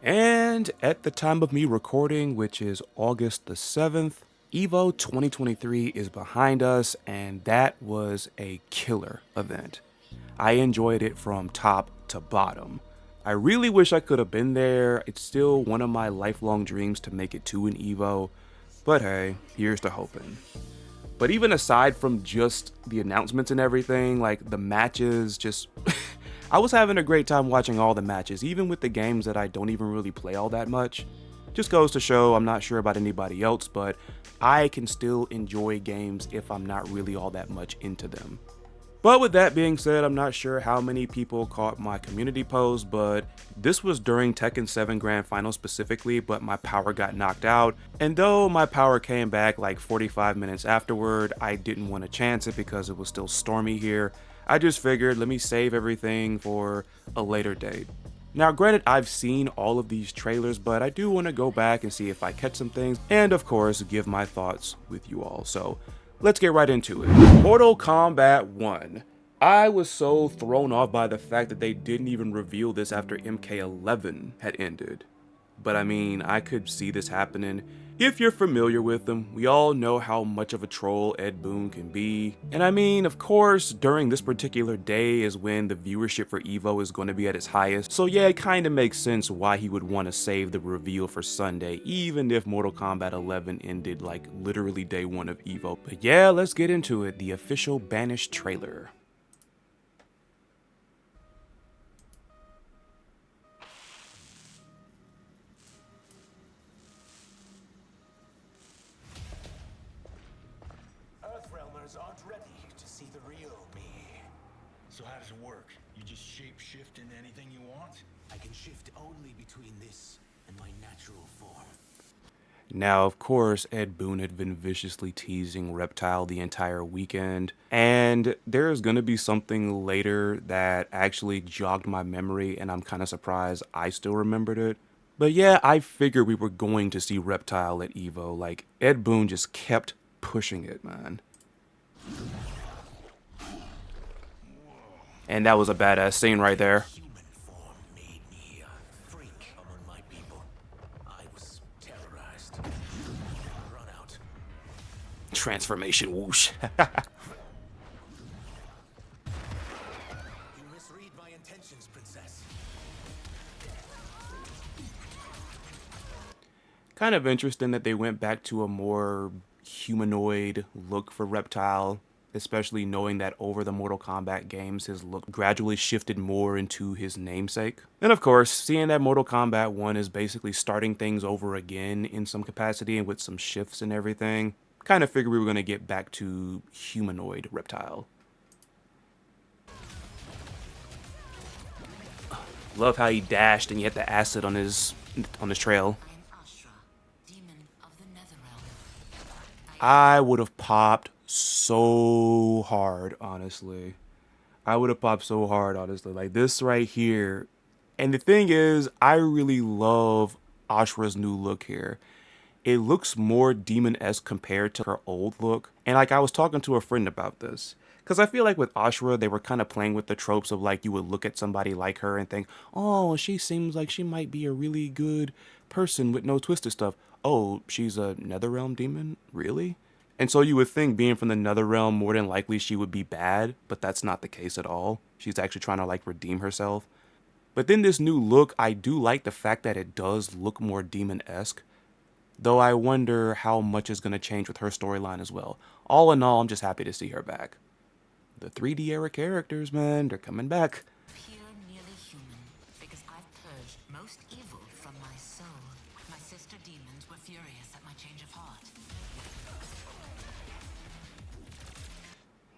And at the time of me recording, which is August the 7th, EVO 2023 is behind us, and that was a killer event. I enjoyed it from top to bottom. I really wish I could have been there. It's still one of my lifelong dreams to make it to an EVO, but hey, here's to hoping. But even aside from just the announcements and everything, like the matches, just I was having a great time watching all the matches, even with the games that I don't even really play all that much. Just goes to show, I'm not sure about anybody else, but I can still enjoy games if I'm not really all that much into them. But with that being said, I'm not sure how many people caught my community post, but this was during Tekken 7 Grand Final specifically, but my power got knocked out. And though my power came back like 45 minutes afterward, I didn't want to chance it because it was still stormy here. I just figured, let me save everything for a later date. Now granted, I've seen all of these trailers, but I do want to go back and see if I catch some things, and of course, give my thoughts with you all. So let's get right into it. Mortal Kombat 1. I was so thrown off by the fact that they didn't even reveal this after MK11 had ended. But I mean, I could see this happening. If you're familiar with them, we all know how much of a troll Ed Boon can be. And I mean, of course, during this particular day is when the viewership for EVO is going to be at its highest. So yeah, it kind of makes sense why he would want to save the reveal for Sunday, even if Mortal Kombat 11 ended like literally day one of EVO. But yeah, let's get into it. The official Banished trailer. Aren't ready to see the real me. So how does it work? You just shape shift into anything you want? I can shift only between this and my natural form. Now, of course, Ed Boon had been viciously teasing Reptile the entire weekend, and there's gonna be something later that actually jogged my memory, and I'm kind of surprised I still remembered it. But yeah, I figured we were going to see Reptile at EVO. Like, Ed Boon just kept pushing it, man. And that was a badass scene right there. Human form made me a freak among my people. I was terrorized. Run out. Transformation whoosh. You misread my intentions, princess. Kind of interesting that they went back to a more humanoid look for Reptile, especially knowing that over the Mortal Kombat games his look gradually shifted more into his namesake. And of course, seeing that Mortal Kombat 1 is basically starting things over again in some capacity and with some shifts and everything, kind of figured we were going to get back to humanoid Reptile. Love how he dashed and he had the acid on his trail. I am Ashrah, demon of the Netherrealm. I would have popped so hard, honestly. I would have popped so hard, honestly. Like this right here. And the thing is, I really love Ashrah's new look here. It looks more demon-esque compared to her old look. And like I was talking to a friend about this. Because I feel like with Ashrah, they were kind of playing with the tropes of like you would look at somebody like her and think, oh, she seems like she might be a really good person with no twisted stuff. Oh, she's a Netherrealm demon? Really? And so you would think being from the Netherrealm, more than likely she would be bad, but that's not the case at all. She's actually trying to like redeem herself. But then this new look, I do like the fact that it does look more demon-esque. Though I wonder how much is going to change with her storyline as well. All in all, I'm just happy to see her back. The 3D era characters, man, they're coming back. Pure, nearly human, because I've purged most evil from my soul. My sister demons were furious at my change of heart.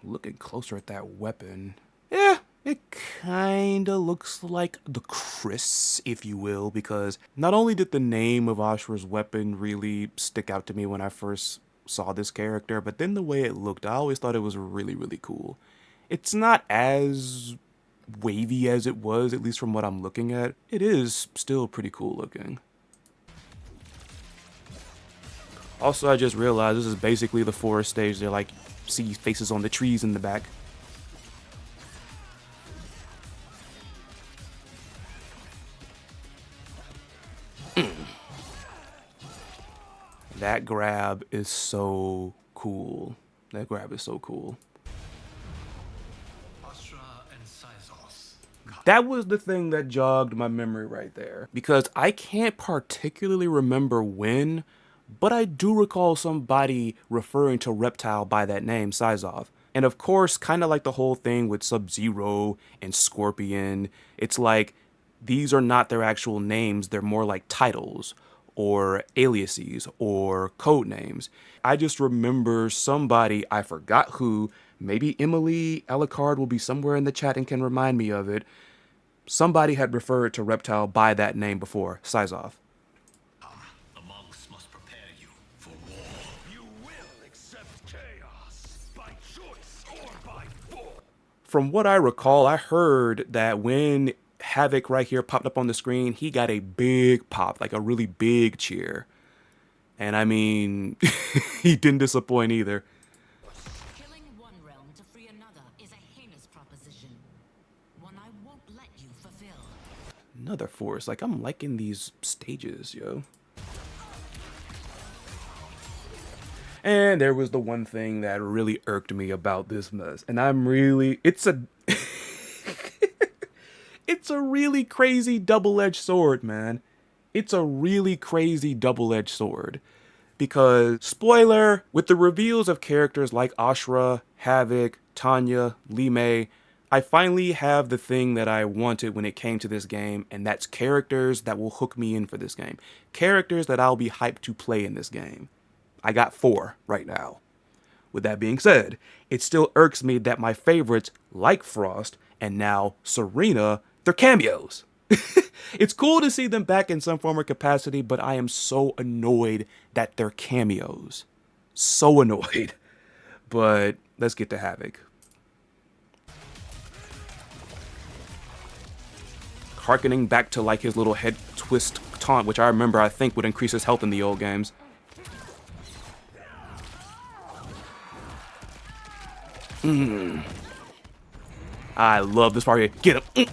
Looking closer at that weapon. Yeah, it kinda looks like the Chris, if you will, because not only did the name of Ashrah's weapon really stick out to me when I first saw this character, but then the way it looked, I always thought it was really, really cool. It's not as wavy as it was, at least from what I'm looking at. It is still pretty cool looking. Also, I just realized this is basically the forest stage. They're like, see faces on the trees in the back. That grab is so cool. That grab is so cool. Ashrah and Sizos. That was the thing that jogged my memory right there. Because I can't particularly remember when, but I do recall somebody referring to Reptile by that name, Sizov. And of course, kind of like the whole thing with Sub-Zero and Scorpion, it's like these are not their actual names, they're more like titles or aliases or code names. I just remember somebody, I forgot who, maybe Emily Alucard will be somewhere in the chat and can remind me of it. Somebody had referred to Reptile by that name before, Sizov. The monks must prepare you for war. You will accept chaos by choice or by force. From what I recall, I heard that when Havik right here popped up on the screen, he got a big pop, like a really big cheer. And I mean, he didn't disappoint either. Killing one realm to free another is a heinous proposition. One I won't let you fulfill. Another force. Like, I'm liking these stages, yo. And there was the one thing that really irked me about this mess. And I'm really, it's a it's a really crazy double-edged sword, man. It's a really crazy double-edged sword. Because, spoiler, with the reveals of characters like Ashrah, Havik, Tanya, Li Mei, I finally have the thing that I wanted when it came to this game, and that's characters that will hook me in for this game. Characters that I'll be hyped to play in this game. I got 4 right now. With that being said, it still irks me that my favorites, like Frost, and now Serena, they're cameos. It's cool to see them back in some form or capacity, but I am so annoyed that they're cameos. So annoyed. But let's get to Havik. Harkening back to like his little head twist taunt, which I remember I think would increase his health in the old games. I love this part here. Get him.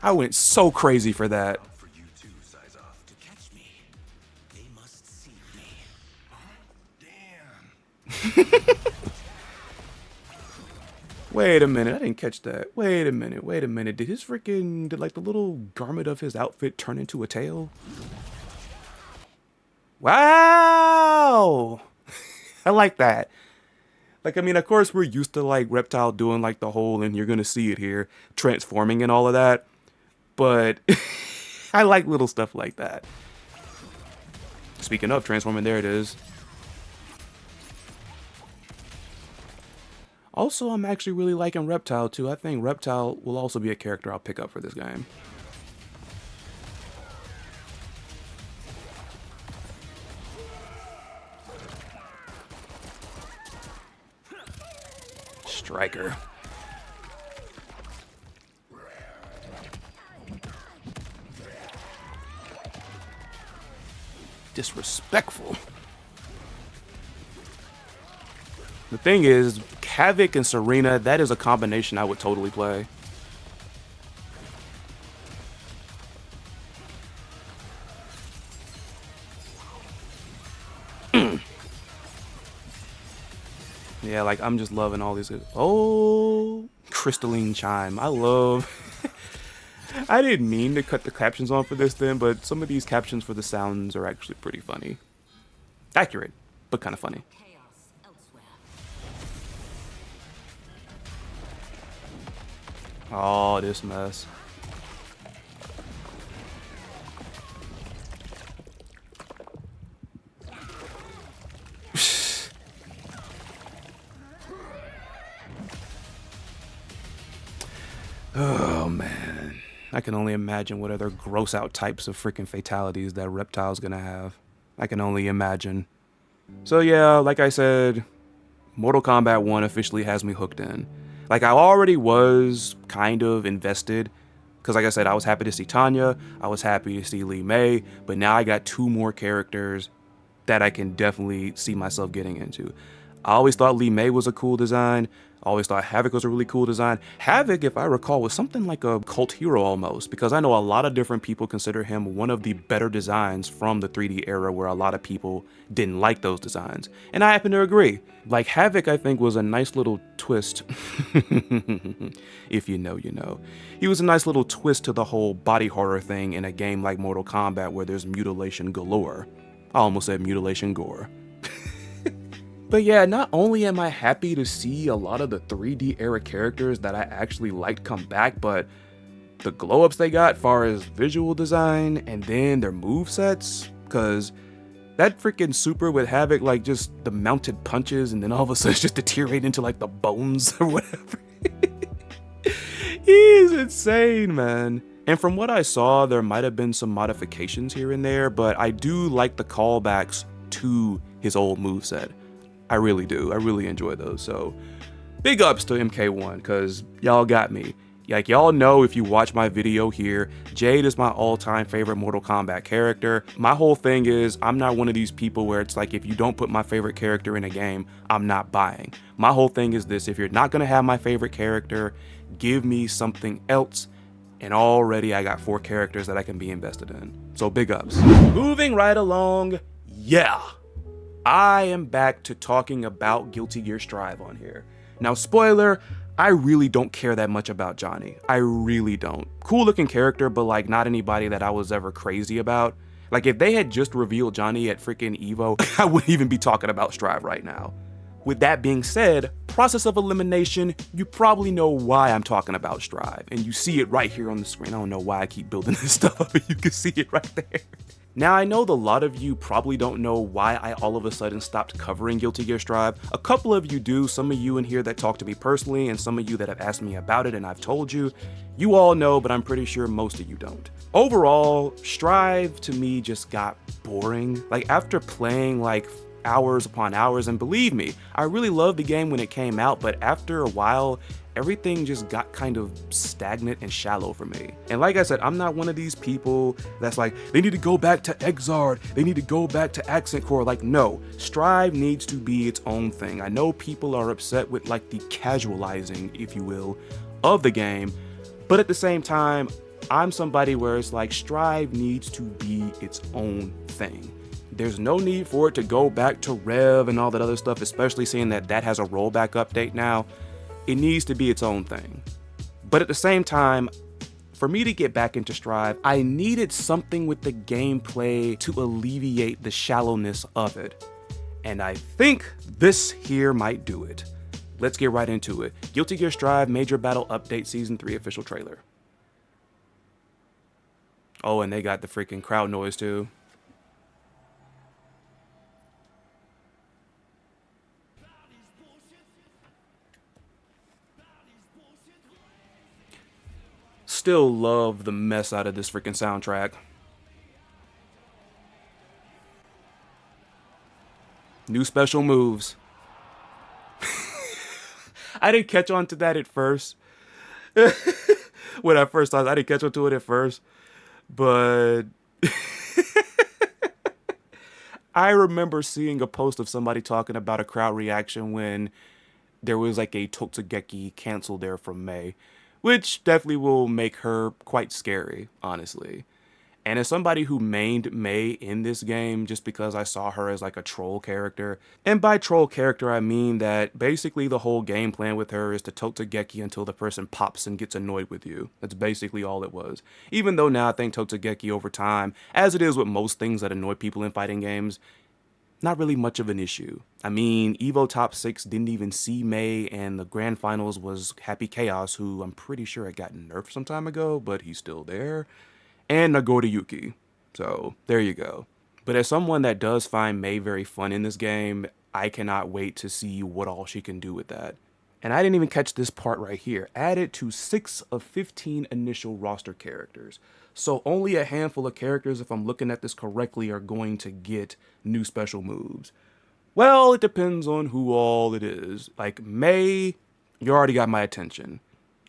I went so crazy for that. For you too, Sizos. To catch me, they must see me. Damn. Wait a minute, I didn't catch that. Wait a minute. Did like the little garment of his outfit turn into a tail? Wow! I like that. Like, I mean, of course, we're used to, like, Reptile doing, like, the whole, and you're gonna see it here, transforming and all of that. But I like little stuff like that. Speaking of transforming, there it is. Also, I'm actually really liking Reptile, too. I think Reptile will also be a character I'll pick up for this game. Striker. Disrespectful. The thing is, Havik and Serena, that is a combination I would totally play. Yeah, like, I'm just loving all these. Oh, crystalline chime. I love. I didn't mean to cut the captions on for this then, but some of these captions for the sounds are actually pretty funny. Accurate, but kind of funny. Chaos elsewhere. Oh, this mess. Oh, man. I can only imagine what other gross out types of freaking fatalities that Reptile's gonna have. I can only imagine. So yeah, like I said, Mortal Kombat 1 officially has me hooked in. Like, I already was kind of invested, because like I said, I was happy to see Tanya, I was happy to see Li Mei, but now I got 2 more characters that I can definitely see myself getting into. I always thought Lee May was a cool design. I always thought Havik was a really cool design. Havik, if I recall, was something like a cult hero almost, because I know a lot of different people consider him one of the better designs from the 3D era where a lot of people didn't like those designs. And I happen to agree. Like, Havik, I think, was a nice little twist. If you know, you know. He was a nice little twist to the whole body horror thing in a game like Mortal Kombat where there's mutilation galore. I almost said mutilation gore. But yeah, not only am I happy to see a lot of the 3D era characters that I actually liked come back, but the glow ups they got far as visual design and then their movesets, cause that freaking super with Havik, like just the mounted punches and then all of a sudden just deteriorate into like the bones or whatever. He's insane, man. And from what I saw, there might have been some modifications here and there, but I do like the callbacks to his old moveset. I really do. I really enjoy those. So big ups to MK1 because y'all got me. Like, y'all know, if you watch my video here, Jade is my all-time favorite Mortal Kombat character. My whole thing is, I'm not one of these people where it's like, if you don't put my favorite character in a game, I'm not buying. My whole thing is this: if you're not gonna have my favorite character, give me something else. And already I got 4 characters that I can be invested in. So big ups. Moving right along, yeah, I am back to talking about Guilty Gear Strive on here. Now, spoiler, I really don't care that much about Johnny. I really don't. Cool looking character, but like not anybody that I was ever crazy about. Like, if they had just revealed Johnny at freaking Evo, I wouldn't even be talking about Strive right now. With that being said, process of elimination, you probably know why I'm talking about Strive, and you see it right here on the screen. I don't know why I keep building this stuff up, but you can see it right there. Now, I know a lot of you probably don't know why I all of a sudden stopped covering Guilty Gear Strive. A couple of you do, some of you in here that talk to me personally, and some of you that have asked me about it and I've told you. You all know, but I'm pretty sure most of you don't. Overall, Strive to me just got boring. Like, after playing like hours upon hours, and believe me, I really loved the game when it came out, but after a while, everything just got kind of stagnant and shallow for me. And like I said, I'm not one of these people that's like, they need to go back to Exard, they need to go back to Accent Core. Like, no, Strive needs to be its own thing. I know people are upset with like the casualizing, if you will, of the game, but at the same time, I'm somebody where it's like, Strive needs to be its own thing. There's no need for it to go back to Rev and all that other stuff, especially seeing that that has a rollback update now. It needs to be its own thing. But at the same time, for me to get back into Strive, I needed something with the gameplay to alleviate the shallowness of it. And I think this here might do it. Let's get right into it. Guilty Gear Strive Major Battle Update Season 3 official trailer. Oh, and they got the freaking crowd noise too. Still love the mess out of this freaking soundtrack. New special moves. I didn't catch on to that at first. When I first saw it, I didn't catch on to it at first. But I remember seeing a post of somebody talking about a crowd reaction when there was like a Totsugeki cancel there from May, which definitely will make her quite scary, honestly. And as somebody who mained May in this game just because I saw her as like a troll character, and by troll character I mean that basically the whole game plan with her is to Totsugeki until the person pops and gets annoyed with you. That's basically all it was. Even though now I think Totsugeki over time, as it is with most things that annoy people in fighting games, not really much of an issue. I mean, Evo Top 6 didn't even see May, and the grand finals was Happy Chaos, who I'm pretty sure had gotten nerfed some time ago, but he's still there, and Nagori Yuki. So there you go. But as someone that does find May very fun in this game, I cannot wait to see what all she can do with that. And I didn't even catch this part right here. Added to 6 of 15 initial roster characters. So only a handful of characters, if I'm looking at this correctly, are going to get new special moves. Well, it depends on who all it is. Like May, you already got my attention.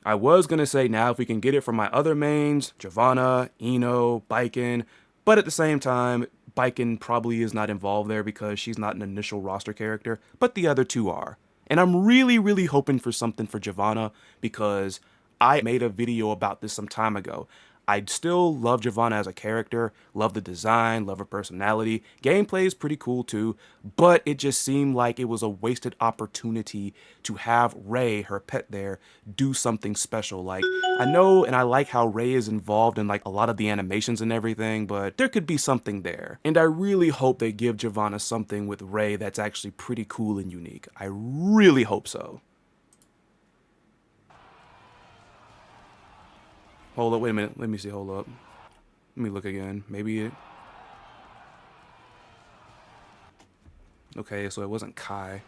I was going to say now if we can get it from my other mains, Giovanna, Ino, Baiken, but at the same time, Baiken probably is not involved there because she's not an initial roster character, but the other two are. And I'm really, really hoping for something for Giovanna because I made a video about this some time ago. I still love Giovanna as a character, love the design, love her personality. Gameplay is pretty cool too, but it just seemed like it was a wasted opportunity to have Ray, her pet there, do something special. Like, I know and I like how Ray is involved in like a lot of the animations and everything, but there could be something there. And I really hope they give Giovanna something with Ray that's actually pretty cool and unique. I really hope so. Hold up, wait a minute. Let me see, hold up. Let me look again. Maybe it... Okay, so it wasn't Kai.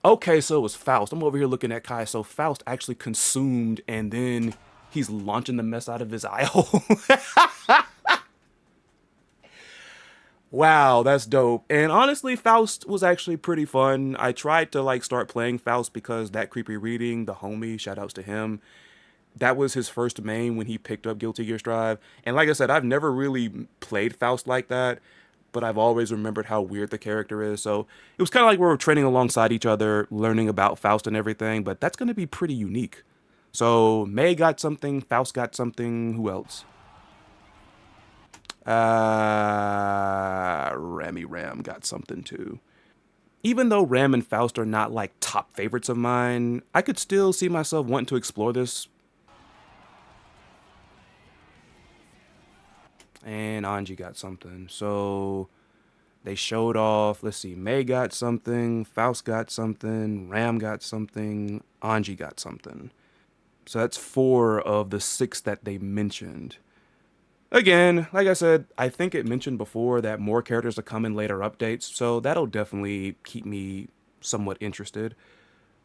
Okay, so it was Faust. I'm over here looking at Kai. So Faust actually consumed and then he's launching the mess out of his eye hole. Wow, that's dope. And honestly, Faust was actually pretty fun. I tried to like start playing Faust because that creepy reading, the homie, shout outs to him, that was his first main when he picked up Guilty Gear Strive. And like I said, I've never really played Faust like that, but I've always remembered how weird the character is. So it was kind of like we were training alongside each other, learning about Faust and everything, but that's going to be pretty unique. So May got something, Faust got something, who else? Remy Ram got something too. Even though Ram and Faust are not like top favorites of mine, I could still see myself wanting to explore this. And Anji got something. So they showed off, let's see, May got something, Faust got something, Ram got something, Anji got something. So that's 4 of the 6 that they mentioned. Again, like I said, I think it mentioned before that more characters will come in later updates, so that'll definitely keep me somewhat interested.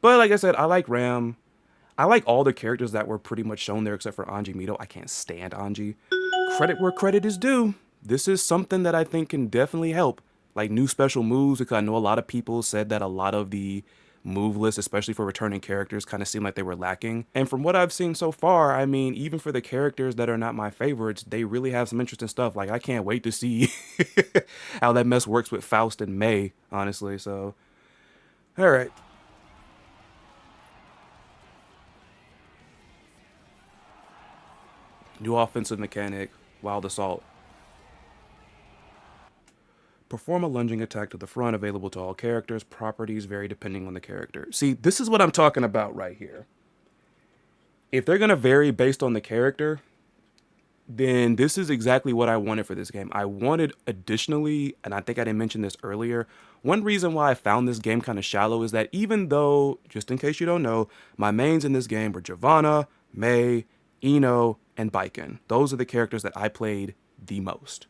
But like I said, I like Ram. I like all the characters that were pretty much shown there except for Anji Mito. I can't stand Anji. Credit where credit is due. This is something that I think can definitely help. Like new special moves, because I know a lot of people said that a lot of the move lists, especially for returning characters, kind of seemed like they were lacking. And from what I've seen so far, I mean, even for the characters that are not my favorites, they really have some interesting stuff. Like, I can't wait to see how that mess works with Faust and May, honestly. So, all right. New offensive mechanic, Wild Assault. Perform a lunging attack to the front, available to all characters. Properties vary depending on the character. See, this is what I'm talking about right here. If they're going to vary based on the character, then this is exactly what I wanted for this game. I wanted additionally, and I think I didn't mention this earlier, one reason why I found this game kind of shallow is that even though, just in case you don't know, my mains in this game were Giovanna, May, Ino, and Baiken. Those are the characters that I played the most.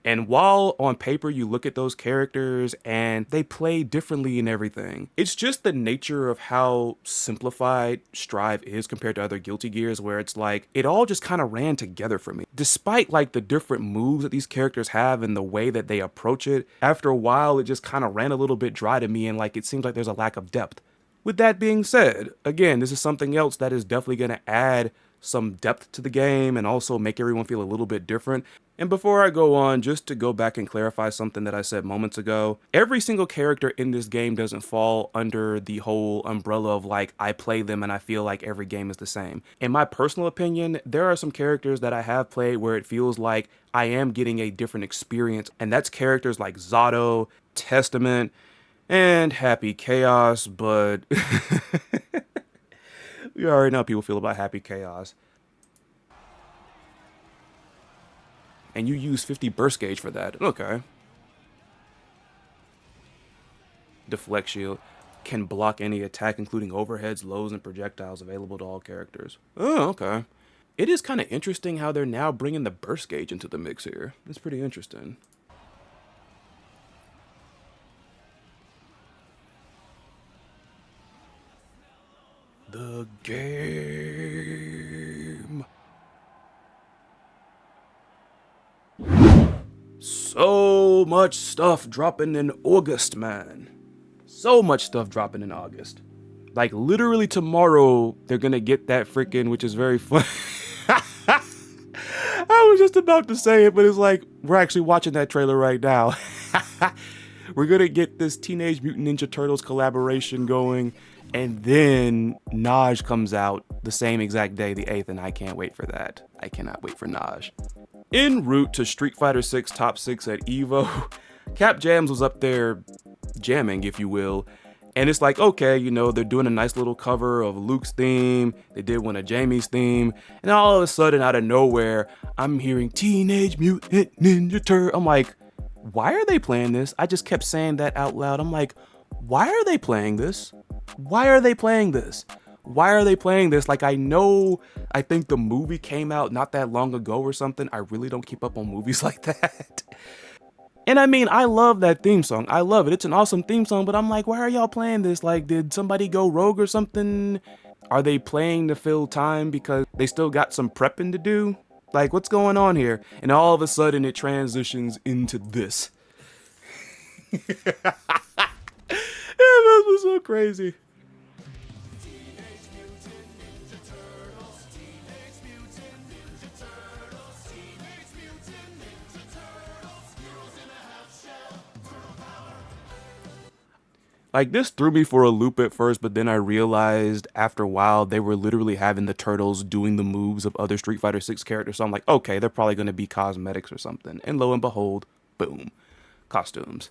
And while on paper you look at those characters and they play differently and everything, it's just the nature of how simplified Strive is compared to other Guilty Gears, where it's like, it all just kind of ran together for me. Despite like the different moves that these characters have and the way that they approach it, after a while it just kind of ran a little bit dry to me and like it seems like there's a lack of depth. With that being said, again, this is something else that is definitely going to add some depth to the game and also make everyone feel a little bit different. And before I go on, just to go back and clarify something that I said moments ago, every single character in this game doesn't fall under the whole umbrella of like, I play them and I feel like every game is the same. In my personal opinion, there are some characters that I have played where it feels like I am getting a different experience, and that's characters like Zato, Testament, and Happy Chaos, but we already know how people feel about Happy Chaos. And you use 50 burst gauge for that. Okay. Deflect shield. Can block any attack, including overheads, lows, and projectiles available to all characters. Oh, okay. It is kind of interesting how they're now bringing the burst gauge into the mix here. It's pretty interesting. The game. So much stuff dropping in August, man. So much stuff dropping in August. Like, literally tomorrow, they're gonna get that freaking, which is very fun. was just about to say it, but it's like, we're actually watching that trailer right now. We're gonna get this Teenage Mutant Ninja Turtles collaboration going, and then Naj comes out the same exact day, the 8th, and I can't wait for that. I cannot wait for Naj. En route to Street Fighter 6 Top 6 at EVO, Cap Jams was up there jamming, if you will. And it's like, okay, you know, they're doing a nice little cover of Luke's theme. They did one of Jamie's theme. And all of a sudden, out of nowhere, I'm hearing Teenage Mutant Ninja Turtle. I'm like, why are they playing this? I just kept saying that out loud. I'm like, why are they playing this? Why are they playing this? Why are they playing this? Like, I know, I think the movie came out not that long ago or something. I really don't keep up on movies like that. And I mean, I love that theme song. I love it. It's an awesome theme song, but I'm like, why are y'all playing this? Like, did somebody go rogue or something? Are they playing to fill time because they still got some prepping to do? Like, what's going on here? And all of a sudden, it transitions into this. Yeah, that was so crazy. Like, this threw me for a loop at first, but then I realized after a while they were literally having the turtles doing the moves of other Street Fighter 6 characters. So I'm like, okay, they're probably going to be cosmetics or something. And lo and behold, boom, costumes.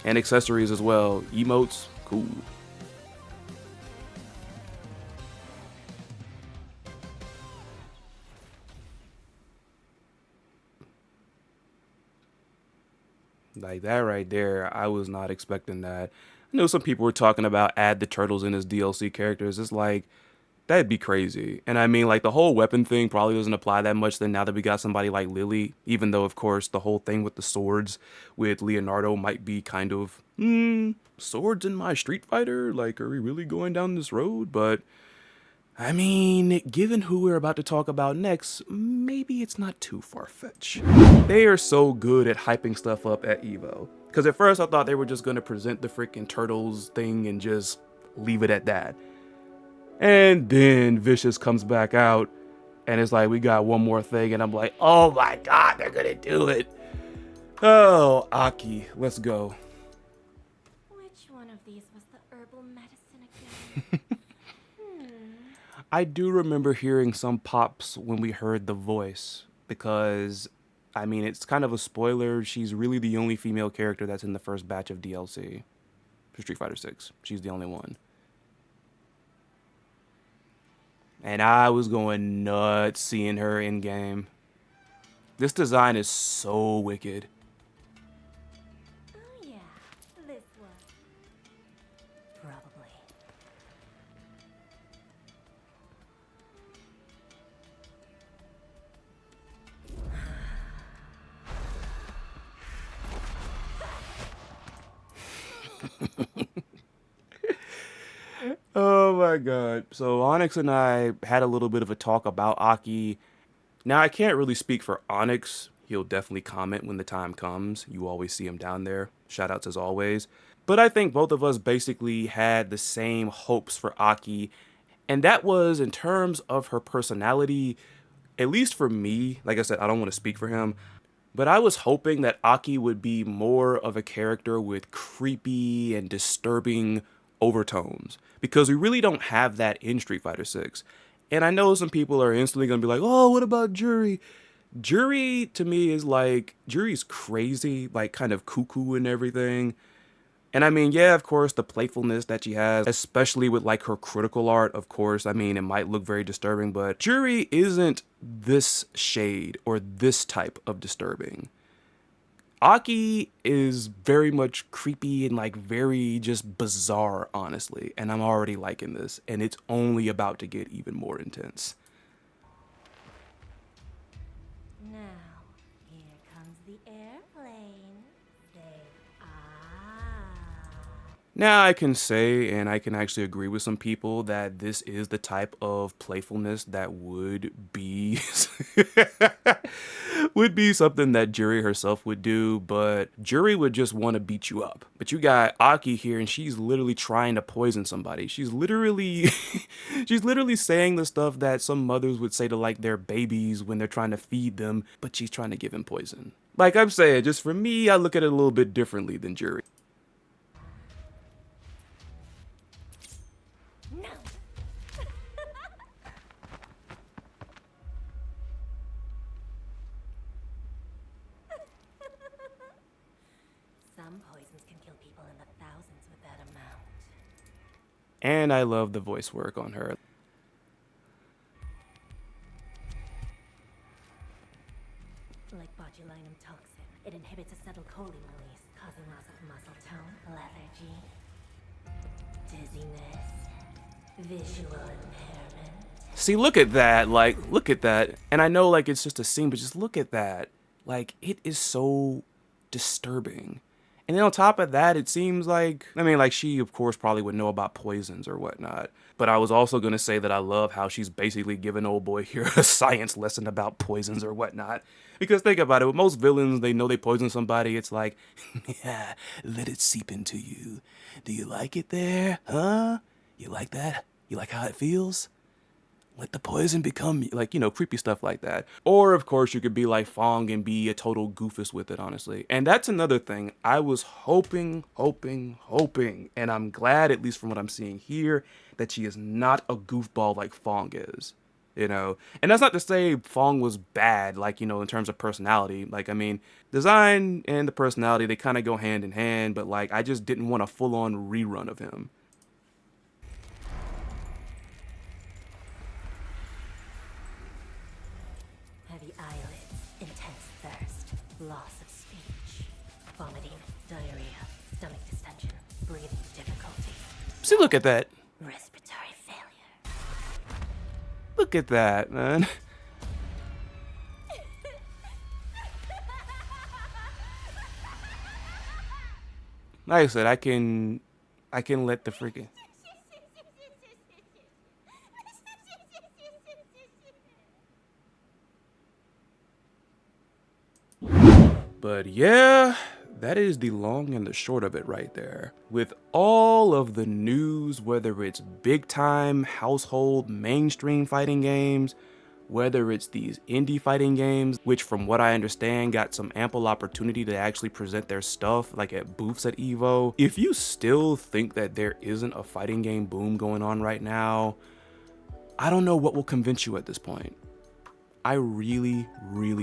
And accessories as well. Emotes, cool. Like, that right there, I was not expecting that. I know some people were talking about add the turtles in as DLC characters. It's like, that'd be crazy. And I mean, like, the whole weapon thing probably doesn't apply that much then now that we got somebody like Lily, even though, of course, the whole thing with the swords with Leonardo might be kind of, swords in my Street Fighter? Like, are we really going down this road? But I mean, given who we're about to talk about next, maybe it's not too far-fetched. They are so good at hyping stuff up at EVO. Because at first I thought they were just going to present the freaking Turtles thing and just leave it at that. And then Vicious comes back out and it's like, we got one more thing. And I'm like, oh my God, they're going to do it. Oh, Aki, let's go. Which one of these was the herbal medicine again? I do remember hearing some pops when we heard the voice because, I mean, it's kind of a spoiler. She's really the only female character that's in the first batch of DLC for Street Fighter 6. She's the only one. And I was going nuts seeing her in game. This design is so wicked. Oh yeah, this one. Probably. Oh my God. So Onyx and I had a little bit of a talk about Aki. Now, I can't really speak for Onyx. He'll definitely comment when the time comes. You always see him down there. Shoutouts as always. But I think both of us basically had the same hopes for Aki. And that was in terms of her personality, at least for me. Like I said, I don't want to speak for him. But I was hoping that Aki would be more of a character with creepy and disturbing overtones. Because we really don't have that in Street Fighter 6. And I know some people are instantly going to be like, oh, what about Jury? Jury, to me, is like, Jury's crazy, like kind of cuckoo and everything. And I mean, yeah, of course, the playfulness that she has, especially with like her critical art, of course, I mean, it might look very disturbing, but Jury isn't this shade or this type of disturbing. Aki is very much creepy and like very just bizarre, honestly. And I'm already liking this, and it's only about to get even more intense. Now, here comes the airplane. Say, ah. Now I can say, and I can actually agree with some people, that this is the type of playfulness that would be would be something that Jury herself would do, but Jury would just want to beat you up. But you got Aki here, and she's literally trying to poison somebody. She's literally she's literally saying the stuff that some mothers would say to like their babies when they're trying to feed them, but she's trying to give him poison. Like I'm saying, just for me, I look at it a little bit differently than Jury. No. Some poisons can kill people in the thousands with that amount. And I love the voice work on her. Like botulinum toxin, it inhibits acetylcholine release, causing loss of muscle tone, lethargy, dizziness, visual impairment. See, look at that. Like, look at that. And I know, like, it's just a scene, but just look at that. Like, it is so disturbing. And then on top of that, it seems like, I mean, like, she, of course, probably would know about poisons or whatnot. But I was also going to say that I love how she's basically giving old boy here a science lesson about poisons or whatnot. Because think about it, with most villains, they know they poison somebody. It's like, yeah, let it seep into you. Do you like it there? Huh? You like that? You like how it feels? Let the poison become, like, you know, creepy stuff like that. Or, of course, you could be like Fong and be a total goofus with it, honestly. And that's another thing. I was hoping, and I'm glad, at least from what I'm seeing here, that she is not a goofball like Fong is. You know, and that's not to say Fong was bad, like, you know, in terms of personality. Like, I mean, design and the personality, they kind of go hand in hand, but like, I just didn't want a full-on rerun of him. Heavy eyelids, intense thirst, loss of speech, vomiting, diarrhea, stomach distension, breathing difficulty, See, look at that. respiratory failure. Look at that, man. Like I said, I can let the freaking. But yeah, that is the long and the short of it right there. With all of the news, whether it's big time, household, mainstream fighting games, whether it's these indie fighting games, which from what I understand got some ample opportunity to actually present their stuff like at booths at EVO. If you still think that there isn't a fighting game boom going on right now, I don't know what will convince you at this point. I really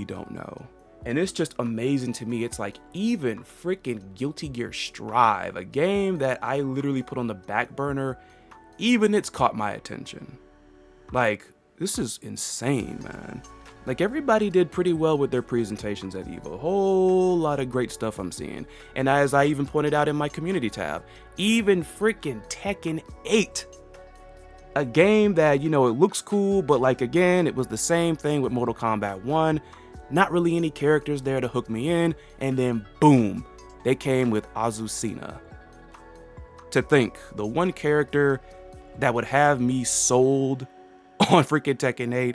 don't know. And it's just amazing to me. It's like even freaking Guilty Gear Strive, a game that I literally put on the back burner, even it's caught my attention. Like, this is insane, man. Like, everybody did pretty well with their presentations at EVO. A whole lot of great stuff I'm seeing. And as I even pointed out in my community tab, even freaking Tekken 8. A game that, you know, it looks cool, but like, again, it was the same thing with Mortal Kombat 1. Not really any characters there to hook me in, and then boom, they came with Azucena. To think, the one character that would have me sold on freaking Tekken 8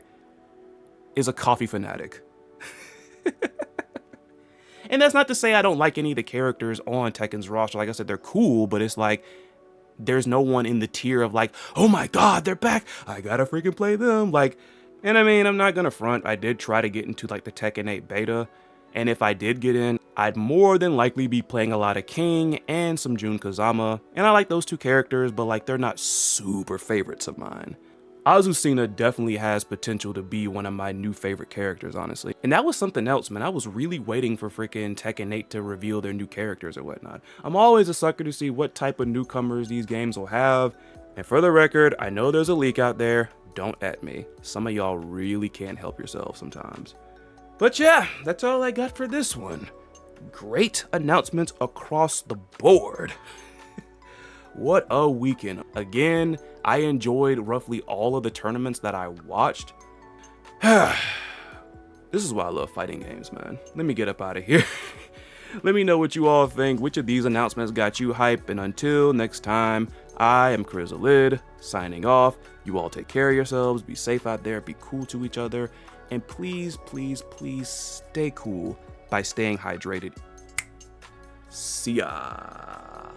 is a coffee fanatic. And that's not to say I don't like any of the characters on Tekken's roster. Like I said, they're cool, but it's like, there's no one in the tier of like, oh my god, they're back, I gotta freaking play them. Like, and I mean, I'm not gonna front, I did try to get into like the Tekken 8 beta, and if I did get in, I'd more than likely be playing a lot of King and some Jun Kazama, and I like those two characters, but like, they're not super favorites of mine. Azucena definitely has potential to be one of my new favorite characters, honestly. And that was something else, man. I was really waiting for freaking Tekken 8 to reveal their new characters or whatnot. I'm always a sucker to see what type of newcomers these games will have. And for the record, I know there's a leak out there. Don't at me. Some of y'all really can't help yourselves sometimes. But yeah, that's all I got for this one. Great announcements across the board. What a weekend. Again, I enjoyed roughly all of the tournaments that I watched. This is why I love fighting games, man. Let me get up out of here. Let me know what you all think. Which of these announcements got you hype? And until next time, I am Chrysalid, signing off. You all take care of yourselves. Be safe out there. Be cool to each other. And please, please, please stay cool by staying hydrated. See ya.